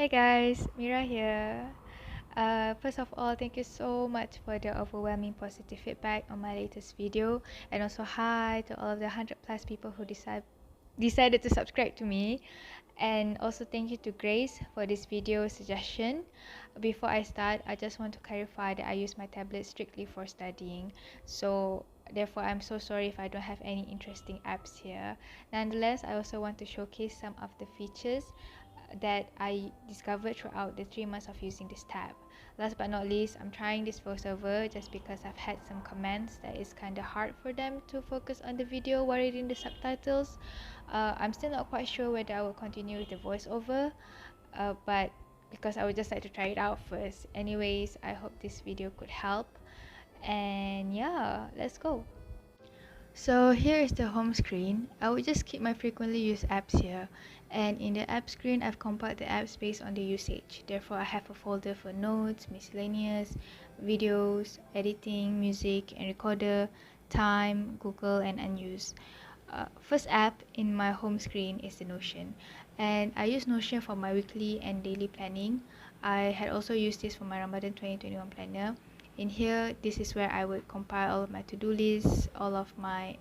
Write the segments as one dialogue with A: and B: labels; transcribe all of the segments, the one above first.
A: Hey guys, Mira here. First of all, thank you so much for the overwhelming positive feedback on my latest video, and also hi to all of the 100 plus people who decided to subscribe to me. And also thank you to Grace for this video suggestion. Before I start, I just want to clarify that I use my tablet strictly for studying, so therefore I'm so sorry if I don't have any interesting apps here. Nonetheless, I also want to showcase some of the features that I discovered throughout the 3 months of using this tab. Last but not least, I'm trying this voiceover just because I've had some comments that it's kind of hard for them to focus on the video while reading the subtitles. I'm still not quite sure whether I will continue with the voiceover, but because I would just like to try it out first. Anyways, I hope this video could help, and yeah, let's go. So here is the home screen. I would just keep my frequently used apps here, and in the app screen I've compiled the apps based on the usage. Therefore I have a folder for notes, miscellaneous, videos, editing, music and recorder, time, Google and unused. First app in my home screen is the Notion, and I use Notion for my weekly and daily planning. I had also used this for my Ramadan 2021 planner. In here, this is where I would compile all of my to-do lists, all of my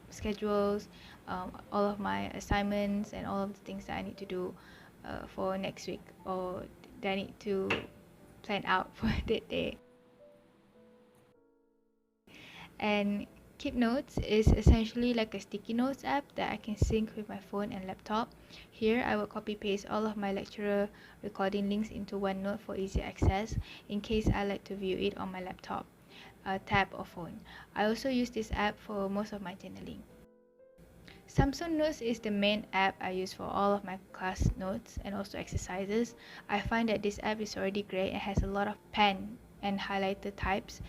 A: schedules, all of my assignments and all of the things that I need to do for next week, or that I need to plan out for that day. And KeepNotes is essentially like a sticky notes app that I can sync with my phone and laptop. Here I will copy paste all of my lecturer recording links into OneNote for easy access in case I like to view it on my laptop, tab or phone. I also use this app for most of my journaling. Samsung Notes is the main app I use for all of my class notes and also exercises. I find that this app is already great and has a lot of pen and highlighter types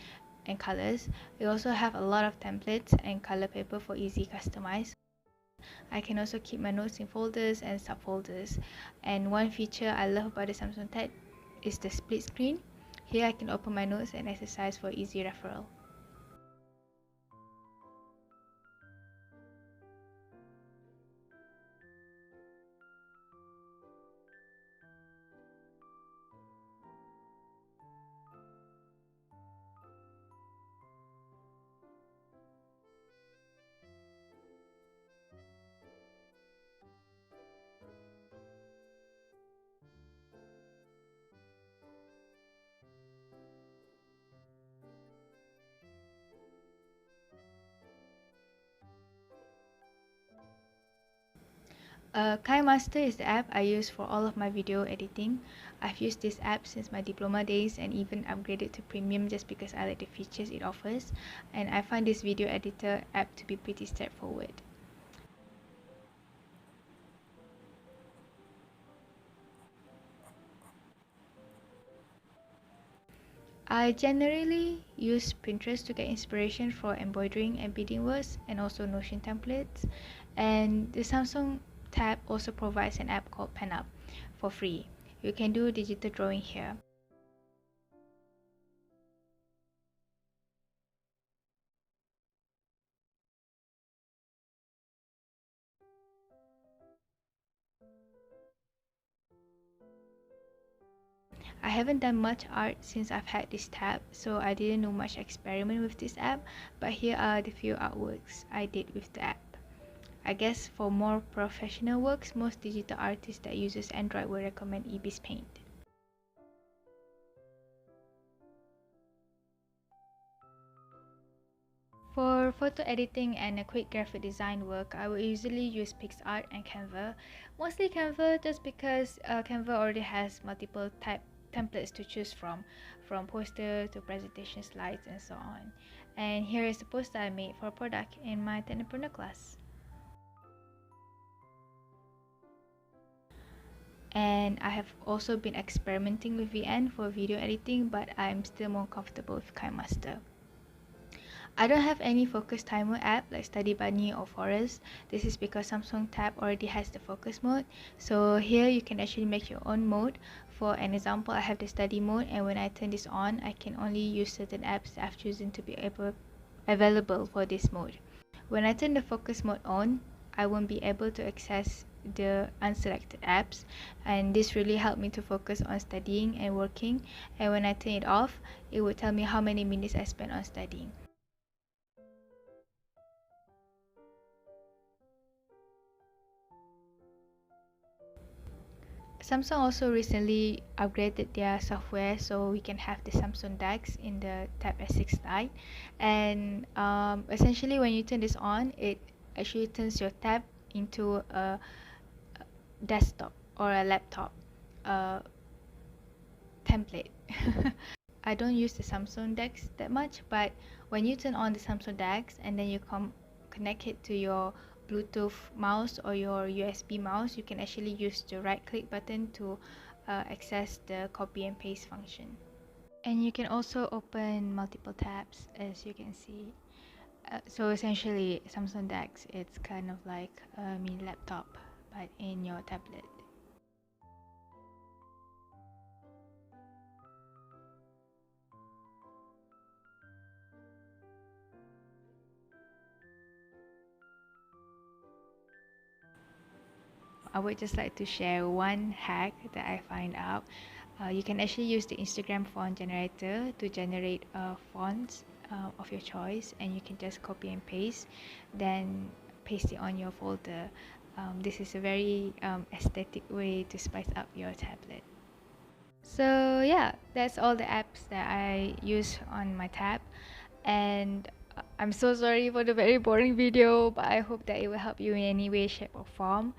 A: and colors. We also have a lot of templates and color paper for easy customize. I can also keep my notes in folders and subfolders. And one feature I love about the Samsung Tab is the split screen. Here I can open my notes and exercise for easy referral. KineMaster is the app I use for all of my video editing. I've used this app since my diploma days and even upgraded to premium just because I like the features it offers, and I find this video editor app to be pretty straightforward. I generally use Pinterest to get inspiration for embroidering and beading works, and also Notion templates. And the Samsung Tab also provides an app called PenUp for free. You can do digital drawing here. I haven't done much art since I've had this tab, so I didn't do much experiment with this app, but here are the few artworks I did with the app. I guess for more professional works, most digital artists that uses Android will recommend Ibis Paint. For photo editing and a quick graphic design work, I will usually use PixArt and Canva. Mostly Canva just because Canva already has multiple templates to choose from poster to presentation slides and so on. And here is the poster I made for a product in my Technopreneur class. And I have also been experimenting with VN for video editing, but I'm still more comfortable with KineMaster. I don't have any focus timer app like Study Bunny or Forest. This is because Samsung Tab already has the focus mode. So here you can actually make your own mode. For an example, I have the study mode, and when I turn this on, I can only use certain apps that I've chosen to be available for this mode. When I turn the focus mode on, I won't be able to access the unselected apps, and this really helped me to focus on studying and working. And when I turn it off, it would tell me how many minutes I spent on studying. Samsung also recently upgraded their software so we can have the Samsung DeX in the Tab S6 Lite, and essentially when you turn this on, it actually turns your tab into a desktop or a laptop template. I don't use the Samsung DeX that much, but when you turn on the Samsung DeX and then you connect it to your Bluetooth mouse or your USB mouse, you can actually use the right click button to access the copy and paste function. And you can also open multiple tabs, as you can see. So essentially, Samsung DeX, it's kind of like a mini laptop, but in your tablet. I would just like to share one hack that I find out. You can actually use the Instagram font generator to generate fonts of your choice, and you can just copy and paste, then paste it on your folder. This is a very aesthetic way to spice up your tablet. So yeah, that's all the apps that I use on my tab, and I'm so sorry for the very boring video, but I hope that it will help you in any way, shape or form.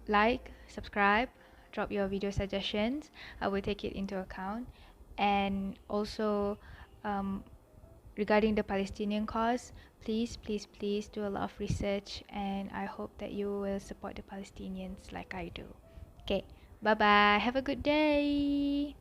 A: Like, subscribe, drop your video suggestions. I will take it into account. And also, regarding the Palestinian cause, please do a lot of research, and I hope that you will support the Palestinians like I do. Okay, bye bye. Have a good day.